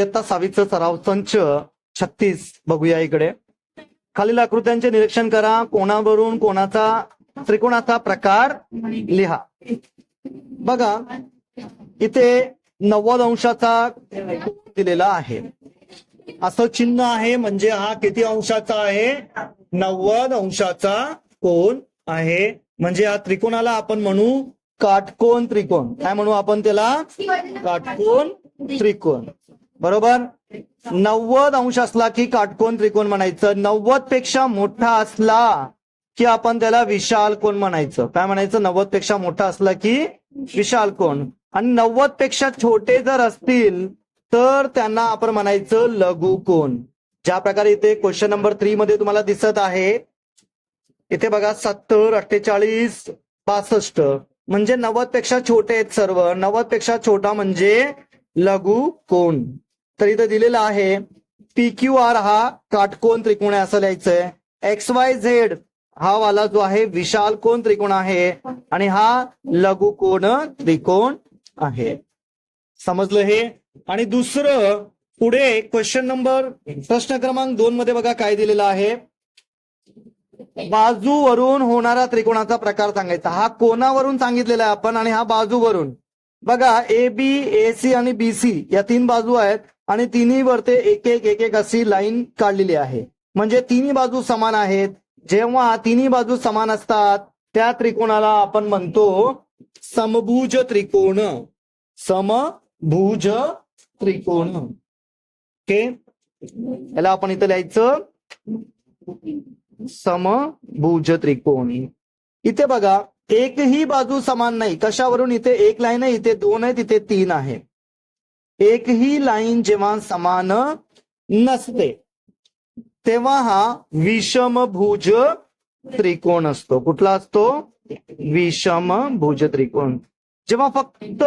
इयत्ता 6वीचं सराव संच 36 बघूया इकडे. खालील आकृत्यांचे निरीक्षण करा. कोणावरून कोणाचा त्रिकोणाचा प्रकार लिहा. बघा इथे 90 अंशाचा दिलेला आहे. असं चिन्ह आहे म्हणजे हा किती अंशाचा आहे? 90 अंशाचा कोन आहे. म्हणजे या त्रिकोणाला आपण म्हणू काटकोन त्रिकोण. काय म्हणू आपण त्याला? काटकोन त्रिकोण. बरोबर. 90 अंश असला की काटकोन त्रिकोण म्हणायचं. 90 पेक्षा मोठा असला की आपण त्याला विशाल कोन म्हणायचं. काय म्हणायचं? 90 पेक्षा मोठा असला की विशाल कोन. आणि 90 पेक्षा छोटे जर असतील तर त्यांना आपण म्हणायचं लघु कोन. ज्या प्रकारे इथे क्वेश्चन नंबर 3 मध्ये तुम्हाला दिसत आहे. इथे बघा 70, 48, 65 म्हणजे 90 पेक्षा छोटे आहेत सर्व. 90 पेक्षा छोटा म्हणजे लघु कोन. तर इथं दिलेलं आहे PQR हा काटकोन त्रिकोण आहे असं लिहायचंय. XYZ हा वाला जो आहे विशाल कोन त्रिकोण आहे आणि हा लघु कोन त्रिकोण आहे. समजलं हे? आणि दुसरं पुढे क्वेश्चन नंबर प्रश्न क्रमांक 2 मध्ये बघा काय दिलेला आहे. बाजूवरून होणारा त्रिकोणाचा प्रकार सांगायचा. हा कोणावरून सांगितलेला आहे आपण आणि हा बाजूवरून. बघा AB, AC आणि BC या 3 बाजू आहेत आणि तिन्ही वरती एक एक अशी लाईन काढलेली आहे. म्हणजे तिन्ही बाजू समान आहेत. जेव्हा तिन्ही बाजू समान असतात त्या त्रिकोणाला आपण म्हणतो समभुज त्रिकोण. समभुज त्रिकोण. ओके. याला आपण इथं लिहायचं समभुज त्रिकोण. इथे बघा एकही बाजू समान नाही. कशावरून? इथे एक लाईन आहे, इथे 2 आहे, इथे 3 आहे. एकही लाईन जेव्हा समान नसते तेव्हा हा विषमभुज त्रिकोण असतो. कुठला असतो? विषमभुज त्रिकोण. जेव्हा फक्त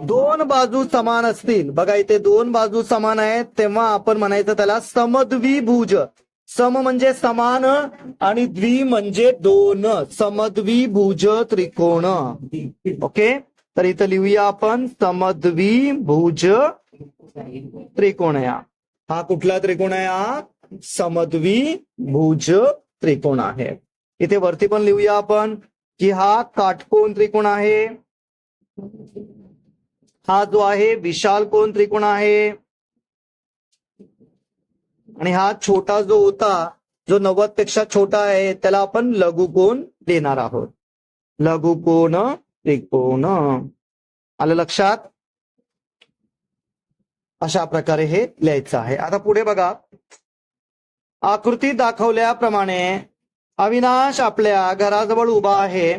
2 बाजू समान असतील, बघा इथे 2 बाजू समान आहेत, तेव्हा आपण म्हणायचं त्याला समद्विभुज. सम म्हणजे समान आणि द्वि म्हणजे 2. समद्विभुज त्रिकोण. ओके. तर इथं लिहूया आपण समद्विभुज त्रिकोण आहे. हा कुठला त्रिकोण आहे? हा समद्विभुज त्रिकोण आहे. इथे वरती पण लिहूया आपण की हा काटकोन त्रिकोण आहे. हा जो आहे विशाल कोन त्रिकोण आहे आणि हा छोटा जो होता जो 90 पेक्षा छोटा आहे त्याला आपण लघुकोन देणार आहोत. लघुकोन त्रिकोण. आलं लक्षात? अशा प्रकारे हे लिहायचं आहे. आता पुढे बघा आकृती दाखवल्याप्रमाणे अविनाश आपल्या घराजवळ उभा आहे.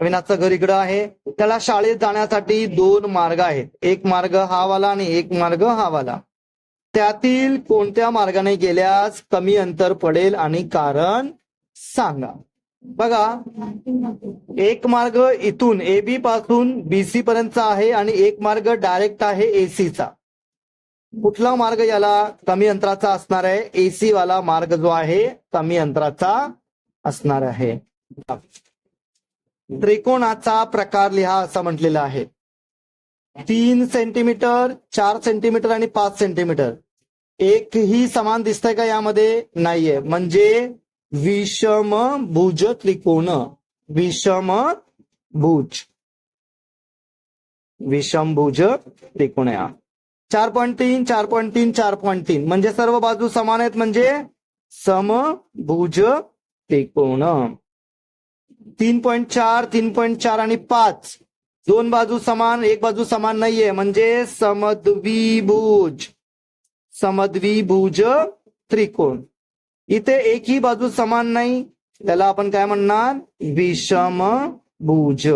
अविनाशचं घर इकडं आहे. त्याला शाळेत जाण्यासाठी 2 मार्ग आहेत. एक मार्ग हा वाला आणि एक मार्ग हा वाला. त्यातील कोणत्या मार्गाने गेल्यास कमी अंतर पडेल आणि कारण सांगा. बघा एक मार्ग इथून AB पासून BC पर्यंतचा आहे आणि एक मार्ग डायरेक्ट आहे AC चा. कुठला मार्ग याला कमी अंतराचा असणार आहे? AC वाला मार्ग जो आहे कमी अंतराचा असणार आहे. त्रिकोणाचा प्रकार लिहा असं म्हटलेलं आहे. 3 सेंटीमीटर, 4 सेंटीमीटर आणि 5 सेंटीमीटर. एकही समान दिसतंय का यामध्ये? नाहीये. म्हणजे विषमभुज त्रिकोण. विषमभुज. विषमभुज त्रिकोण आहे. 4.3, 4.3, 4.3 म्हणजे सर्व बाजू समान आहेत म्हणजे समभुज त्रिकोण. 3.4, 3.4 आणि 5 2 बाजू समान, एक बाजू समान नाहीये म्हणजे समद्विभुज. समद्विभुज त्रिकोण. इथे एकही बाजू समान नाही त्याला आपण काय म्हणणार? विषमभुज.